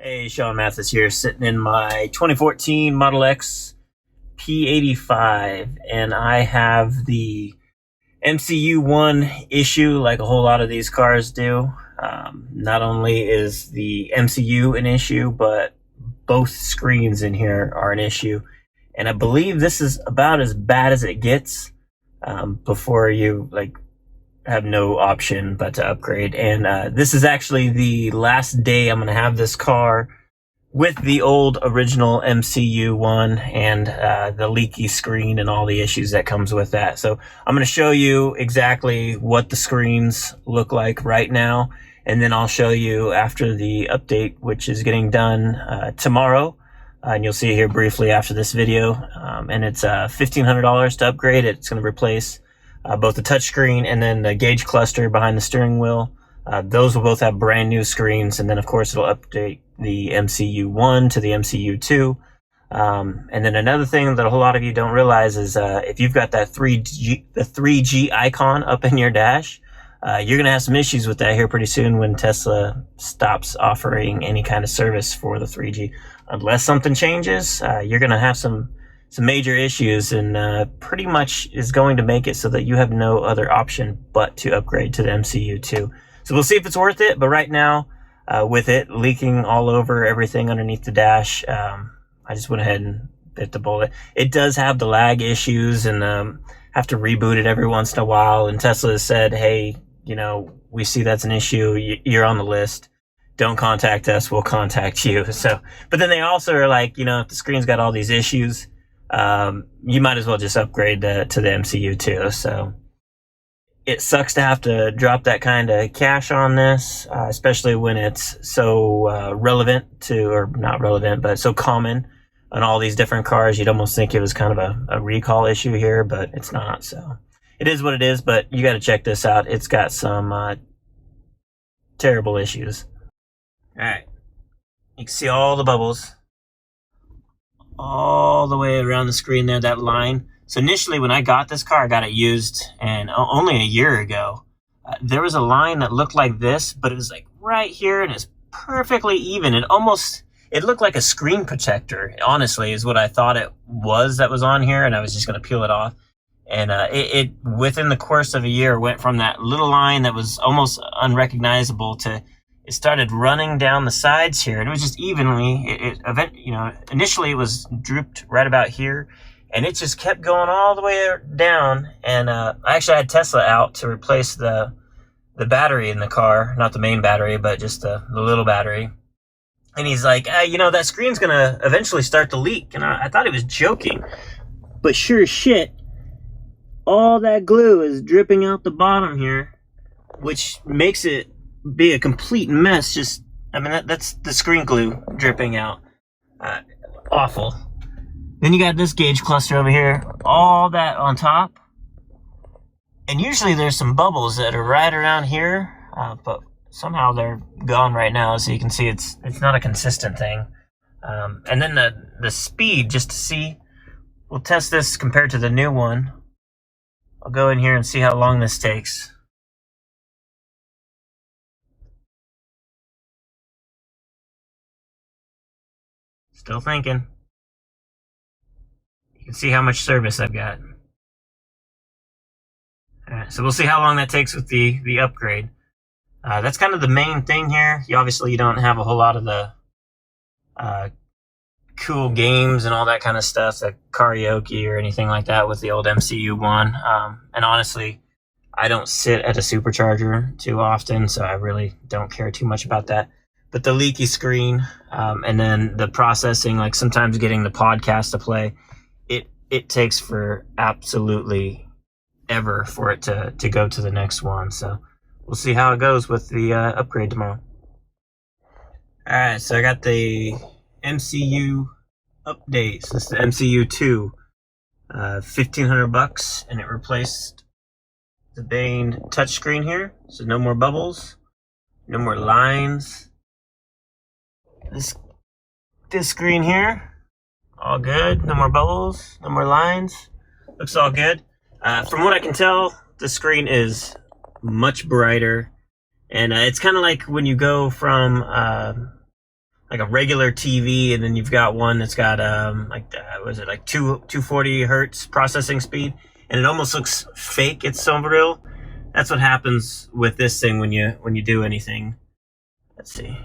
Hey, Sean Mathis here, sitting in my 2014 Model X P85, and I have the MCU1 issue like a whole lot of these cars do. Not only is the MCU an issue, but both screens in here are an issue. And I believe this is about as bad as it gets before you have no option but to upgrade. And this is actually the last day I'm going to have this car with the old original MCU1 and the leaky screen and all the issues that comes with that. So I'm going to show you exactly what the screens look like right now, and then I'll show you after the update, which is getting done tomorrow. And you'll see here briefly after this video. And it's $1,500 to upgrade it. It's going to replace both the touchscreen and then the gauge cluster behind the steering wheel. Those will both have brand new screens, and then of course it'll update the MCU1 to the MCU2. And then another thing that a whole lot of you don't realize is if you've got that 3G icon up in your dash, you're going to have some issues with that here pretty soon when Tesla stops offering any kind of service for the 3G. Unless something changes, you're going to have some major issues, and pretty much is going to make it so that you have no other option but to upgrade to the MCU2. So we'll see if it's worth it, but right now, with it leaking all over everything underneath the dash, I just went ahead and bit the bullet. It does have the lag issues, and have to reboot it every once in a while, and Tesla has said, hey, we see that's an issue, you're on the list. Don't contact us, we'll contact you. So, but then they also are like, if the screen's got all these issues, you might as well just upgrade to the MCU2. So it sucks to have to drop that kind of cash on this, especially when it's so relevant to, or not relevant, but so common on all these different cars. You'd almost think it was kind of a recall issue here, but it's not. So it is what it is, but you got to check this out. It's got some terrible issues. All right, you can see all the bubbles all the way around the screen there, that line. So initially when I got this car, I got it used, and only a year ago, there was a line that looked like this, but it was like right here, and it's perfectly even. It looked like a screen protector, honestly, is what I thought it was that was on here, and I was just going to peel it off. And it within the course of a year, went from that little line that was almost unrecognizable to it started running down the sides here, and it was just evenly. Initially it was drooped right about here, and it just kept going all the way down. And I actually had Tesla out to replace the battery in the car, not the main battery, but just the little battery. And he's like, that screen's gonna eventually start to leak. And I thought he was joking, but sure as shit, all that glue is dripping out the bottom here, which makes it be a complete mess. That's the screen glue dripping out. Awful. Then you got this gauge cluster over here, all that on top. And usually there's some bubbles that are right around here, but somehow they're gone right now, so you can see it's not a consistent thing. And then the speed, just to see, we'll test this compared to the new one. I'll go in here and see how long this takes. Still thinking. You can see how much service I've got. Alright, so we'll see how long that takes with the upgrade. That's kind of the main thing here. You don't have a whole lot of the cool games and all that kind of stuff, like karaoke or anything like that with the old MCU1. And honestly, I don't sit at a supercharger too often, so I really don't care too much about that. But the leaky screen, and then the processing, like sometimes getting the podcast to play, it takes for absolutely ever for it to go to the next one. So we'll see how it goes with the upgrade tomorrow. Alright, so I got the MCU update. So this is the MCU2. $1,500, and it replaced the main touchscreen here. So no more bubbles, no more lines. This screen here, all good. No more bubbles, no more lines. Looks all good. From what I can tell, the screen is much brighter, and it's kind of like when you go from like a regular TV, and then you've got one that's got was it like 240 hertz processing speed, and it almost looks fake. It's so real. That's what happens with this thing when you do anything. Let's see.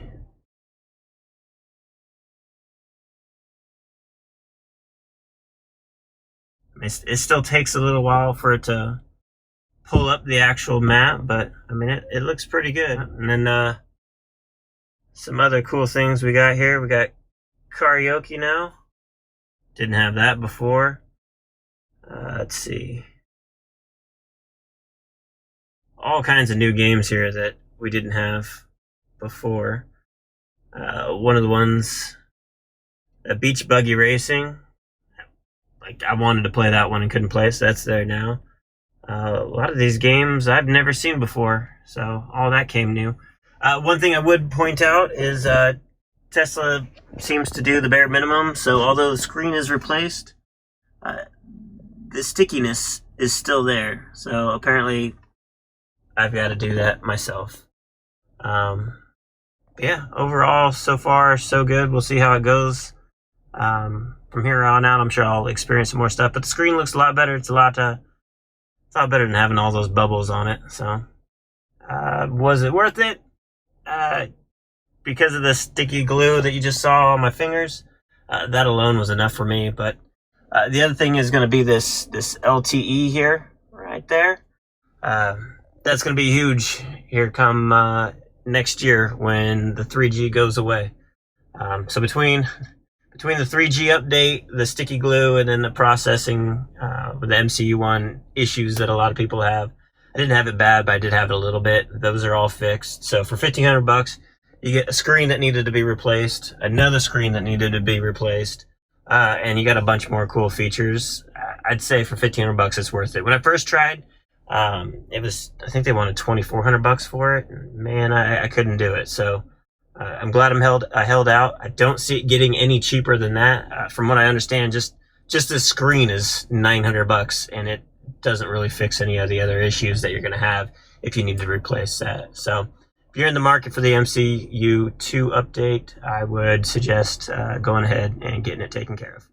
It still takes a little while for it to pull up the actual map, but I mean it looks pretty good. And then some other cool things we got here. We got karaoke now. Didn't have that before. Let's see. All kinds of new games here that we didn't have before. One of the ones, beach buggy racing. Like, I wanted to play that one and couldn't play, so that's there now. A lot of these games I've never seen before, so all that came new. One thing I would point out is Tesla seems to do the bare minimum, so although the screen is replaced, the stickiness is still there. So apparently I've got to do that myself. Yeah, overall, so far, so good. We'll see how it goes. From here on out, I'm sure I'll experience some more stuff, but the screen looks a lot better. It's a lot better than having all those bubbles on it. So, was it worth it? Because of the sticky glue that you just saw on my fingers, that alone was enough for me. But the other thing is going to be this LTE here, right there. That's going to be huge here come next year when the 3G goes away. So between the 3G update, the sticky glue, and then the processing with the MCU1 issues that a lot of people have, I didn't have it bad, but I did have it a little bit. Those are all fixed. So for $1,500, you get a screen that needed to be replaced, another screen that needed to be replaced, and you got a bunch more cool features. I'd say for $1,500, it's worth it. When I first tried, it was, I think they wanted $2,400 for it. Man, I couldn't do it. So I'm glad I held out. I don't see it getting any cheaper than that. From what I understand, just this screen is $900, and it doesn't really fix any of the other issues that you're going to have if you need to replace that. So if you're in the market for the MCU2 update, I would suggest going ahead and getting it taken care of.